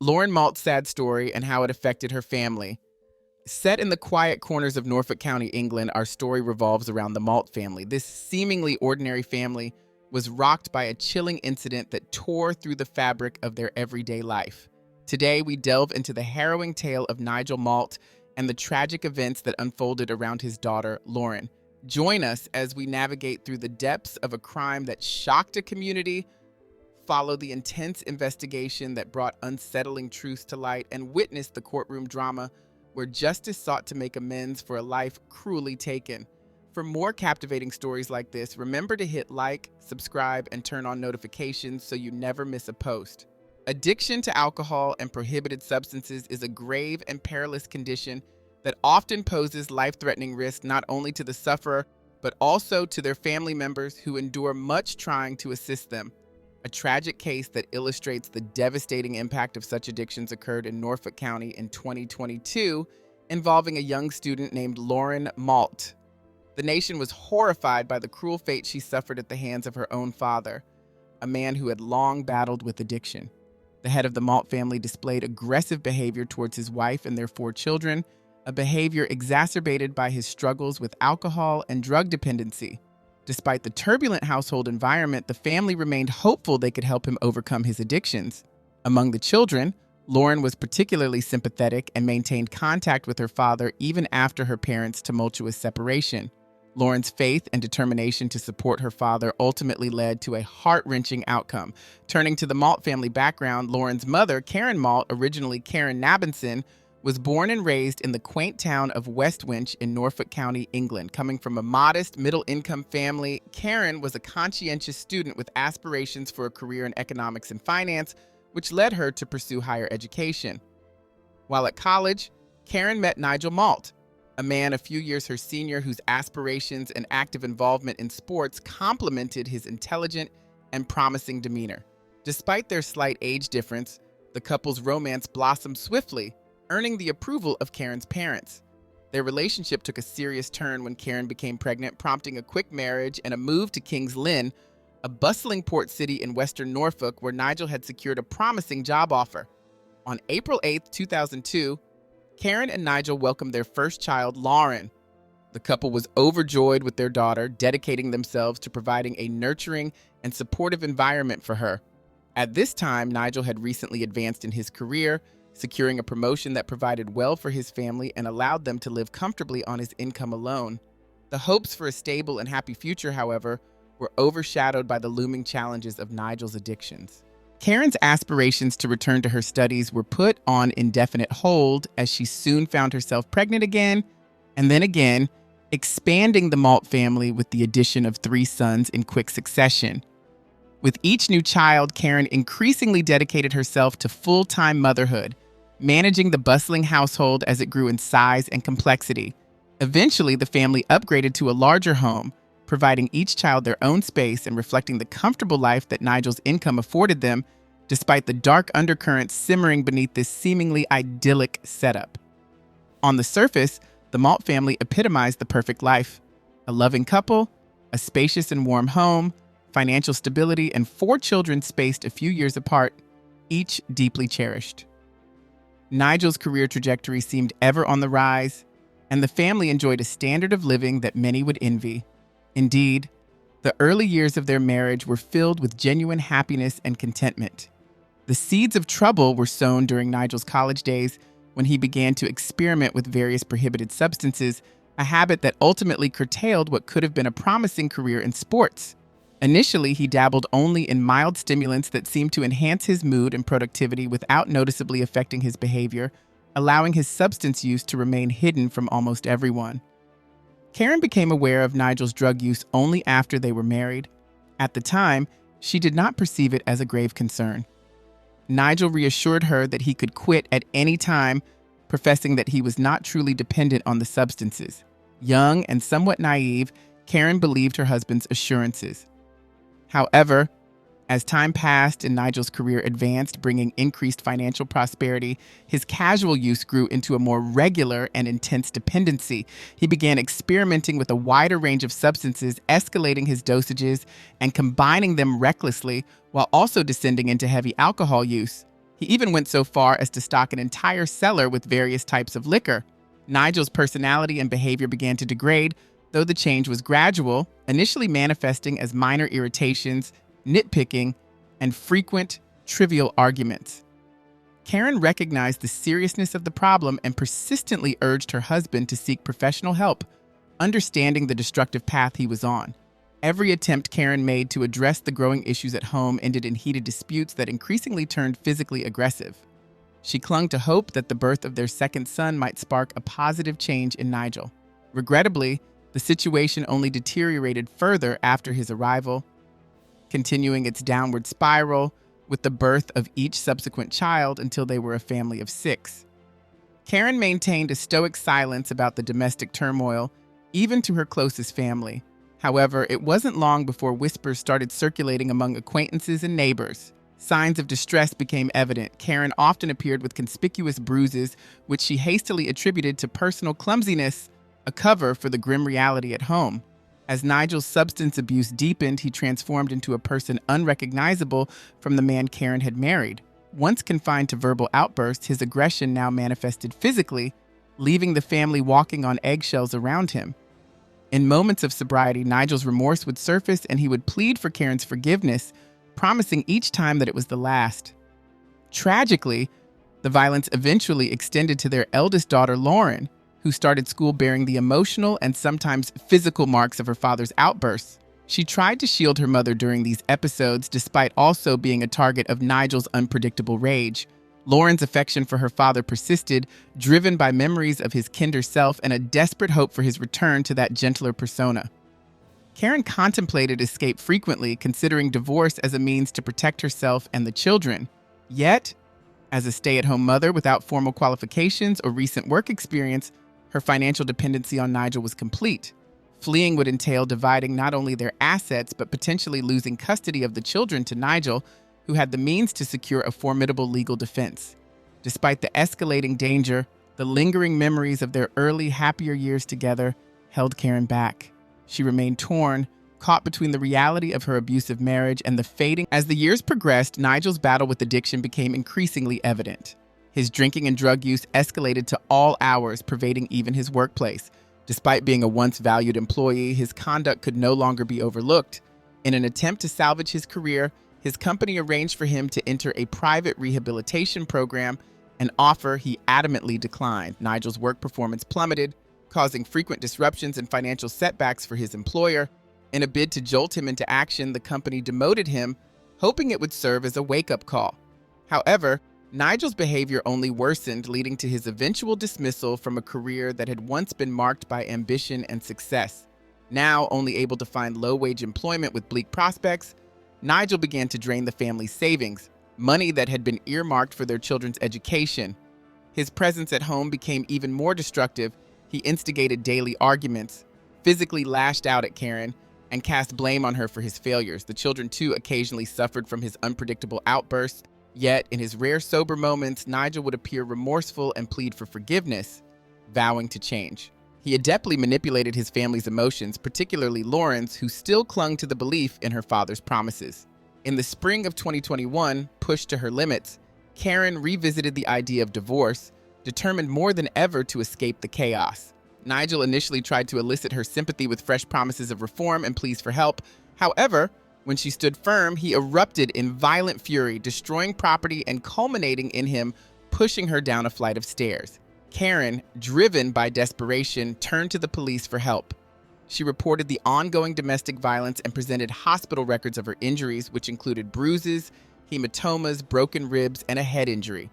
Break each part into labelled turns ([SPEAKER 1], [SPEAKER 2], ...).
[SPEAKER 1] Lauren Malt's sad story and how it affected her family. Set in the quiet corners of Norfolk County, England, our story revolves around the Malt family. This seemingly ordinary family was rocked by a chilling incident that tore through the fabric of their everyday life. Today, we delve into the harrowing tale of Nigel Malt and the tragic events that unfolded around his daughter, Lauren. Join us as we navigate through the depths of a crime that shocked a community, follow the intense investigation that brought unsettling truths to light, and witness the courtroom drama where justice sought to make amends for a life cruelly taken. For more captivating stories like this, remember to hit like, subscribe, and turn on notifications so you never miss a post. Addiction to alcohol and prohibited substances is a grave and perilous condition that often poses life-threatening risk not only to the sufferer, but also to their family members who endure much trying to assist them. A tragic case that illustrates the devastating impact of such addictions occurred in Norfolk County in 2022, involving a young student named Lauren Malt. The nation was horrified by the cruel fate she suffered at the hands of her own father, a man who had long battled with addiction. The head of the Malt family displayed aggressive behavior towards his wife and their 4 children, a behavior exacerbated by his struggles with alcohol and drug dependency. Despite the turbulent household environment, the family remained hopeful they could help him overcome his addictions. Among the children, Lauren was particularly sympathetic and maintained contact with her father even after her parents' tumultuous separation. Lauren's faith and determination to support her father ultimately led to a heart-wrenching outcome. Turning to the Malt family background, Lauren's mother, Karen Malt, originally Karen Nabinson, was born and raised in the quaint town of Westwinch in Norfolk County, England. Coming from a modest, middle-income family, Karen was a conscientious student with aspirations for a career in economics and finance, which led her to pursue higher education. While at college, Karen met Nigel Malt, a man a few years her senior whose aspirations and active involvement in sports complemented his intelligent and promising demeanor. Despite their slight age difference, the couple's romance blossomed swiftly, earning the approval of Karen's parents. Their relationship took a serious turn when Karen became pregnant, prompting a quick marriage and a move to King's Lynn, a bustling port city in western Norfolk where Nigel had secured a promising job offer. On April 8, 2002, Karen and Nigel welcomed their first child, Lauren. The couple was overjoyed with their daughter, dedicating themselves to providing a nurturing and supportive environment for her. At this time, Nigel had recently advanced in his career, securing a promotion that provided well for his family and allowed them to live comfortably on his income alone. The hopes for a stable and happy future, however, were overshadowed by the looming challenges of Nigel's addictions. Karen's aspirations to return to her studies were put on indefinite hold as she soon found herself pregnant again, and then again, expanding the Malt family with the addition of 3 sons in quick succession. With each new child, Karen increasingly dedicated herself to full-time motherhood, managing the bustling household as it grew in size and complexity. Eventually, the family upgraded to a larger home, providing each child their own space and reflecting the comfortable life that Nigel's income afforded them, despite the dark undercurrents simmering beneath this seemingly idyllic setup. On the surface, the Malt family epitomized the perfect life: a loving couple, a spacious and warm home, financial stability, and 4 children spaced a few years apart, each deeply cherished. Nigel's career trajectory seemed ever on the rise, and the family enjoyed a standard of living that many would envy. Indeed, the early years of their marriage were filled with genuine happiness and contentment. The seeds of trouble were sown during Nigel's college days when he began to experiment with various prohibited substances, a habit that ultimately curtailed what could have been a promising career in sports. Initially, he dabbled only in mild stimulants that seemed to enhance his mood and productivity without noticeably affecting his behavior, allowing his substance use to remain hidden from almost everyone. Karen became aware of Nigel's drug use only after they were married. At the time, she did not perceive it as a grave concern. Nigel reassured her that he could quit at any time, professing that he was not truly dependent on the substances. Young and somewhat naive, Karen believed her husband's assurances. However, as time passed and Nigel's career advanced, bringing increased financial prosperity, his casual use grew into a more regular and intense dependency. He began experimenting with a wider range of substances, escalating his dosages and combining them recklessly, while also descending into heavy alcohol use. He even went so far as to stock an entire cellar with various types of liquor. Nigel's personality and behavior began to degrade, though the change was gradual, initially manifesting as minor irritations, nitpicking, and frequent, trivial arguments. Karen recognized the seriousness of the problem and persistently urged her husband to seek professional help, understanding the destructive path he was on. Every attempt Karen made to address the growing issues at home ended in heated disputes that increasingly turned physically aggressive. She clung to hope that the birth of their second son might spark a positive change in Nigel. Regrettably, the situation only deteriorated further after his arrival, continuing its downward spiral with the birth of each subsequent child until they were a family of 6. Karen maintained a stoic silence about the domestic turmoil, even to her closest family. However, it wasn't long before whispers started circulating among acquaintances and neighbors. Signs of distress became evident. Karen often appeared with conspicuous bruises, which she hastily attributed to personal clumsiness, a cover for the grim reality at home. As Nigel's substance abuse deepened, he transformed into a person unrecognizable from the man Karen had married. Once confined to verbal outbursts, his aggression now manifested physically, leaving the family walking on eggshells around him. In moments of sobriety, Nigel's remorse would surface and he would plead for Karen's forgiveness, promising each time that it was the last. Tragically, the violence eventually extended to their eldest daughter, Lauren, who started school bearing the emotional and sometimes physical marks of her father's outbursts. She tried to shield her mother during these episodes, despite also being a target of Nigel's unpredictable rage. Lauren's affection for her father persisted, driven by memories of his kinder self and a desperate hope for his return to that gentler persona. Karen contemplated escape frequently, considering divorce as a means to protect herself and the children. Yet, as a stay-at-home mother without formal qualifications or recent work experience, her financial dependency on Nigel was complete. Fleeing would entail dividing not only their assets, but potentially losing custody of the children to Nigel, who had the means to secure a formidable legal defense. Despite the escalating danger, the lingering memories of their early, happier years together held Karen back. She remained torn, caught between the reality of her abusive marriage and the fading. As the years progressed, Nigel's battle with addiction became increasingly evident. His drinking and drug use escalated to all hours, pervading even his workplace. Despite being a once valued employee, his conduct could no longer be overlooked. In an attempt to salvage his career, his company arranged for him to enter a private rehabilitation program, an offer he adamantly declined. Nigel's work performance plummeted, causing frequent disruptions and financial setbacks for his employer. In a bid to jolt him into action, the company demoted him, hoping it would serve as a wake-up call. However, Nigel's behavior only worsened, leading to his eventual dismissal from a career that had once been marked by ambition and success. Now only able to find low-wage employment with bleak prospects, Nigel began to drain the family's savings, money that had been earmarked for their children's education. His presence at home became even more destructive. He instigated daily arguments, physically lashed out at Karen, and cast blame on her for his failures. The children, too, occasionally suffered from his unpredictable outbursts. Yet, in his rare sober moments, Nigel would appear remorseful and plead for forgiveness, vowing to change. He adeptly manipulated his family's emotions, particularly Lauren's, who still clung to the belief in her father's promises. In the spring of 2021, pushed to her limits, Karen revisited the idea of divorce, determined more than ever to escape the chaos. Nigel initially tried to elicit her sympathy with fresh promises of reform and pleas for help. However, when she stood firm, he erupted in violent fury, destroying property and culminating in him pushing her down a flight of stairs. Karen, driven by desperation, turned to the police for help. She reported the ongoing domestic violence and presented hospital records of her injuries, which included bruises, hematomas, broken ribs, and a head injury.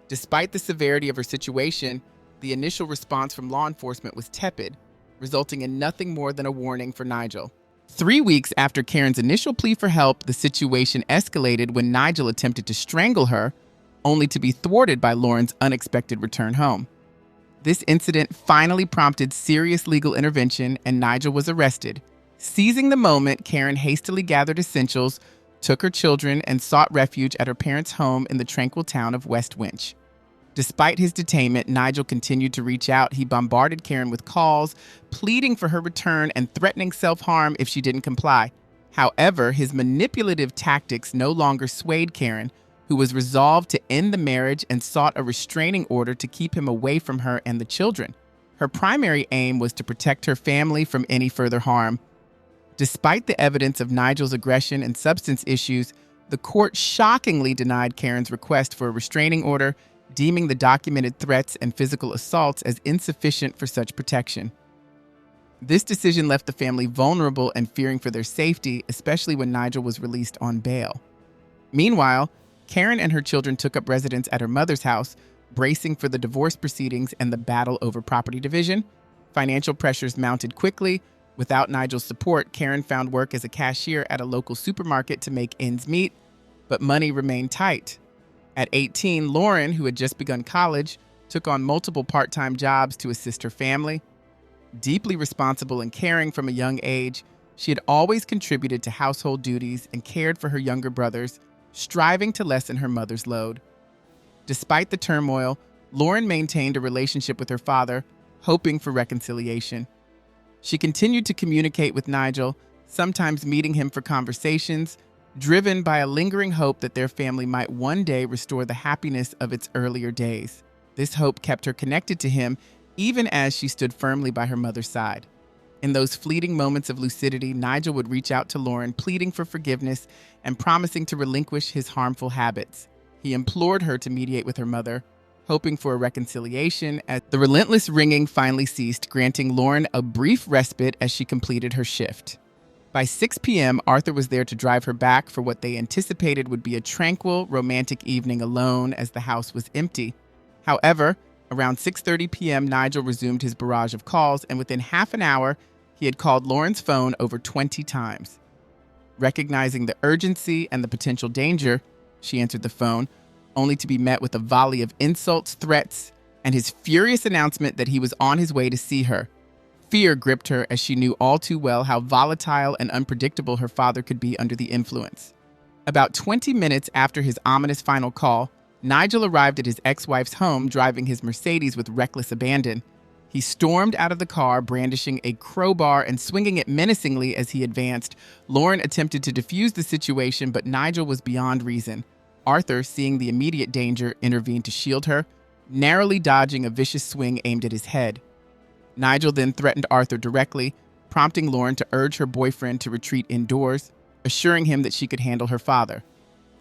[SPEAKER 1] Despite the severity of her situation, the initial response from law enforcement was tepid, resulting in nothing more than a warning for Nigel. 3 weeks after Karen's initial plea for help, the situation escalated when Nigel attempted to strangle her, only to be thwarted by Lauren's unexpected return home. This incident finally prompted serious legal intervention, and Nigel was arrested. Seizing the moment, Karen hastily gathered essentials, took her children, and sought refuge at her parents' home in the tranquil town of West Winch. Despite his detainment, Nigel continued to reach out. He bombarded Karen with calls, pleading for her return and threatening self-harm if she didn't comply. However, his manipulative tactics no longer swayed Karen, who was resolved to end the marriage and sought a restraining order to keep him away from her and the children. Her primary aim was to protect her family from any further harm. Despite the evidence of Nigel's aggression and substance issues, the court shockingly denied Karen's request for a restraining order, deeming the documented threats and physical assaults as insufficient for such protection. This decision left the family vulnerable and fearing for their safety, especially when Nigel was released on bail. Meanwhile, Karen and her children took up residence at her mother's house, bracing for the divorce proceedings and the battle over property division. Financial pressures mounted quickly. Without Nigel's support, Karen found work as a cashier at a local supermarket to make ends meet, but money remained tight. At 18, Lauren, who had just begun college, took on multiple part-time jobs to assist her family. Deeply responsible and caring from a young age, she had always contributed to household duties and cared for her younger brothers, striving to lessen her mother's load. Despite the turmoil, Lauren maintained a relationship with her father, hoping for reconciliation. She continued to communicate with Nigel, sometimes meeting him for conversations, driven by a lingering hope that their family might one day restore the happiness of its earlier days. This hope kept her connected to him, even as she stood firmly by her mother's side. In those fleeting moments of lucidity, Nigel would reach out to Lauren, pleading for forgiveness and promising to relinquish his harmful habits. He implored her to mediate with her mother, hoping for a reconciliation as the relentless ringing finally ceased, granting Lauren a brief respite as she completed her shift. By 6 p.m., Arthur was there to drive her back for what they anticipated would be a tranquil, romantic evening alone as the house was empty. However, around 6:30 p.m., Nigel resumed his barrage of calls, and within half an hour, he had called Lauren's phone over 20 times. Recognizing the urgency and the potential danger, she answered the phone, only to be met with a volley of insults, threats, and his furious announcement that he was on his way to see her. Fear gripped her as she knew all too well how volatile and unpredictable her father could be under the influence. About 20 minutes after his ominous final call, Nigel arrived at his ex-wife's home, driving his Mercedes with reckless abandon. He stormed out of the car, brandishing a crowbar and swinging it menacingly as he advanced. Lauren attempted to defuse the situation, but Nigel was beyond reason. Arthur, seeing the immediate danger, intervened to shield her, narrowly dodging a vicious swing aimed at his head. Nigel then threatened Arthur directly, prompting Lauren to urge her boyfriend to retreat indoors, assuring him that she could handle her father.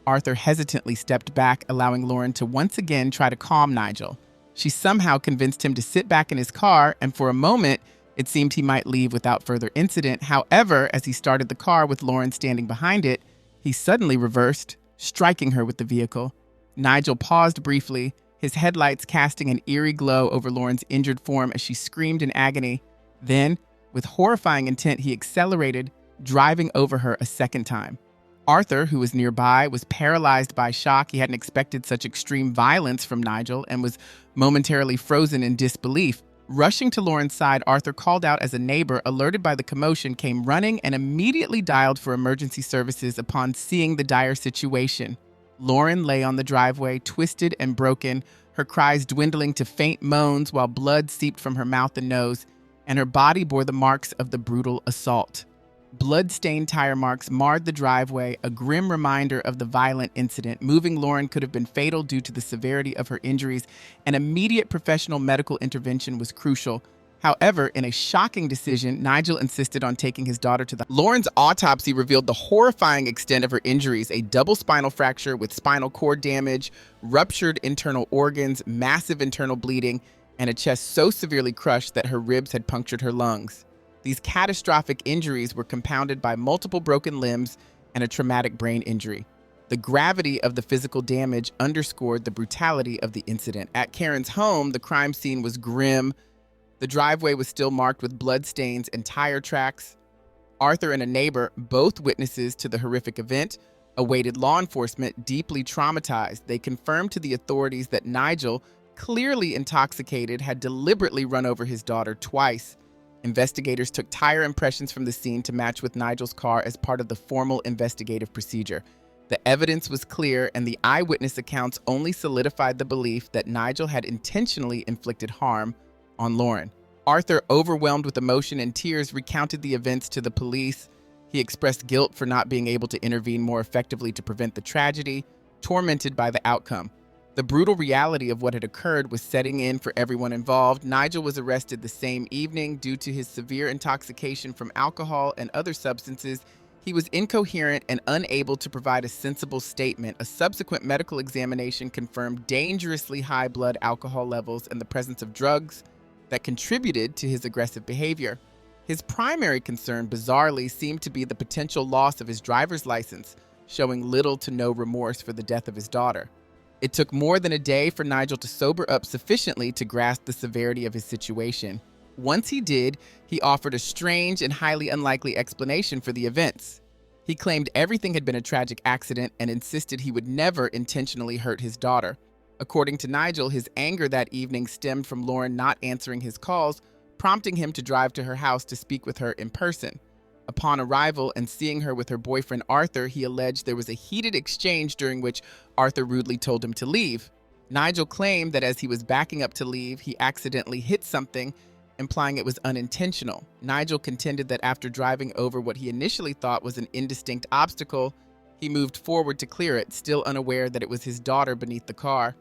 [SPEAKER 1] Arthur hesitantly stepped back, allowing Lauren to once again try to calm Nigel. She somehow convinced him to sit back in his car, and for a moment, it seemed he might leave without further incident. However, as he started the car with Lauren standing behind it, he suddenly reversed, striking her with the vehicle. Nigel paused briefly, his headlights casting an eerie glow over Lauren's injured form as she screamed in agony. Then, with horrifying intent, he accelerated, driving over her a second time. Arthur, who was nearby, was paralyzed by shock. He hadn't expected such extreme violence from Nigel and was momentarily frozen in disbelief. Rushing to Lauren's side, Arthur called out as a neighbor, alerted by the commotion, came running and immediately dialed for emergency services upon seeing the dire situation. Lauren lay on the driveway, twisted and broken, her cries dwindling to faint moans while blood seeped from her mouth and nose, and her body bore the marks of the brutal assault. Blood-stained tire marks marred the driveway, a grim reminder of the violent incident. Moving Lauren could have been fatal due to the severity of her injuries, and immediate professional medical intervention was crucial. However, in a shocking decision, Nigel insisted on taking his daughter to the Lauren's autopsy revealed the horrifying extent of her injuries: a double spinal fracture with spinal cord damage, ruptured internal organs, massive internal bleeding, and a chest so severely crushed that her ribs had punctured her lungs. These catastrophic injuries were compounded by multiple broken limbs and a traumatic brain injury. The gravity of the physical damage underscored the brutality of the incident. At Karen's home, the crime scene was grim. The driveway was still marked with bloodstains and tire tracks. Arthur and a neighbor, both witnesses to the horrific event, awaited law enforcement, deeply traumatized. They confirmed to the authorities that Nigel, clearly intoxicated, had deliberately run over his daughter twice. Investigators took tire impressions from the scene to match with Nigel's car as part of the formal investigative procedure. The evidence was clear, and the eyewitness accounts only solidified the belief that Nigel had intentionally inflicted harm on Lauren. Arthur, overwhelmed with emotion and tears, recounted the events to the police. He expressed guilt for not being able to intervene more effectively to prevent the tragedy. tormented by the outcome. The brutal reality of what had occurred was setting in for everyone involved. Nigel was arrested the same evening due to his severe intoxication from alcohol and other substances. He was incoherent and unable to provide a sensible statement. A subsequent medical examination confirmed dangerously high blood alcohol levels and the presence of drugs that contributed to his aggressive behavior. His primary concern, bizarrely, seemed to be the potential loss of his driver's license, showing little to no remorse for the death of his daughter. It took more than a day for Nigel to sober up sufficiently to grasp the severity of his situation. Once he did, he offered a strange and highly unlikely explanation for the events. He claimed everything had been a tragic accident and insisted he would never intentionally hurt his daughter. According to Nigel, his anger that evening stemmed from Lauren not answering his calls, prompting him to drive to her house to speak with her in person. Upon arrival and seeing her with her boyfriend Arthur, he alleged there was a heated exchange during which Arthur rudely told him to leave. Nigel claimed that as he was backing up to leave, he accidentally hit something, implying it was unintentional. Nigel contended that after driving over what he initially thought was an indistinct obstacle, he moved forward to clear it, still unaware that it was his daughter beneath the car.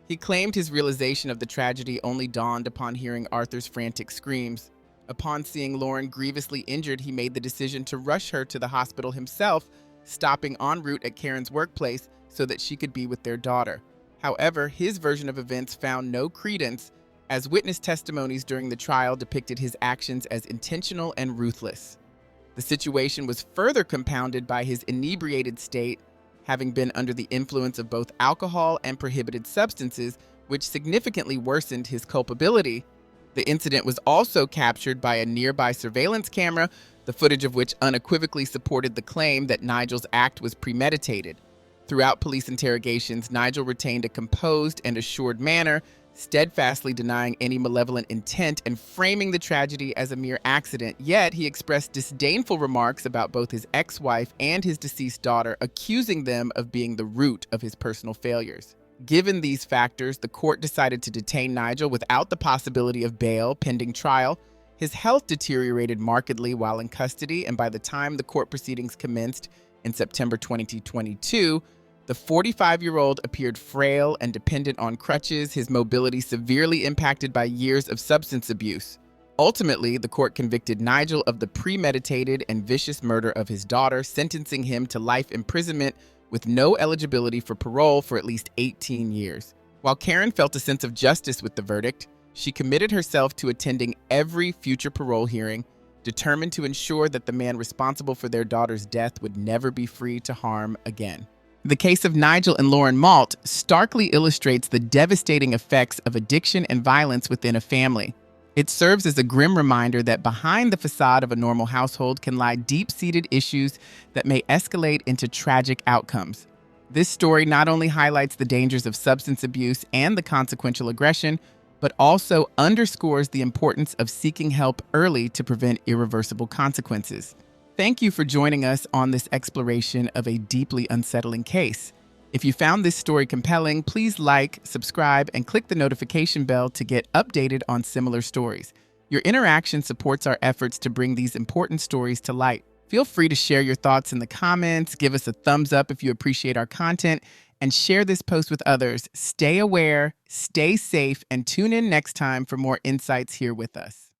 [SPEAKER 1] He claimed his realization of the tragedy only dawned upon hearing Arthur's frantic screams. Upon seeing Lauren grievously injured, he made the decision to rush her to the hospital himself, stopping en route at Karen's workplace so that she could be with their daughter. However, his version of events found no credence, as witness testimonies during the trial depicted his actions as intentional and ruthless. The situation was further compounded by his inebriated state, having been under the influence of both alcohol and prohibited substances, which significantly worsened his culpability. The incident was also captured by a nearby surveillance camera, the footage of which unequivocally supported the claim that Nigel's act was premeditated. Throughout police interrogations, Nigel retained a composed and assured manner, steadfastly denying any malevolent intent and framing the tragedy as a mere accident. Yet he expressed disdainful remarks about both his ex-wife and his deceased daughter, accusing them of being the root of his personal failures. Given these factors, the court decided to detain Nigel without the possibility of bail pending trial. His health deteriorated markedly while in custody, and by the time the court proceedings commenced in September 2022, the 45-year-old appeared frail and dependent on crutches, his mobility severely impacted by years of substance abuse. Ultimately, the court convicted Nigel of the premeditated and vicious murder of his daughter, sentencing him to life imprisonment with no eligibility for parole for at least 18 years. While Karen felt a sense of justice with the verdict, she committed herself to attending every future parole hearing, determined to ensure that the man responsible for their daughter's death would never be free to harm again. The case of Nigel and Lauren Malt starkly illustrates the devastating effects of addiction and violence within a family. It serves as a grim reminder that behind the facade of a normal household can lie deep-seated issues that may escalate into tragic outcomes. This story not only highlights the dangers of substance abuse and the consequential aggression, but also underscores the importance of seeking help early to prevent irreversible consequences. Thank you for joining us on this exploration of a deeply unsettling case. If you found this story compelling, please like, subscribe, and click the notification bell to get updated on similar stories. Your interaction supports our efforts to bring these important stories to light. Feel free to share your thoughts in the comments, give us a thumbs up if you appreciate our content, and share this post with others. Stay aware, stay safe, and tune in next time for more insights here with us.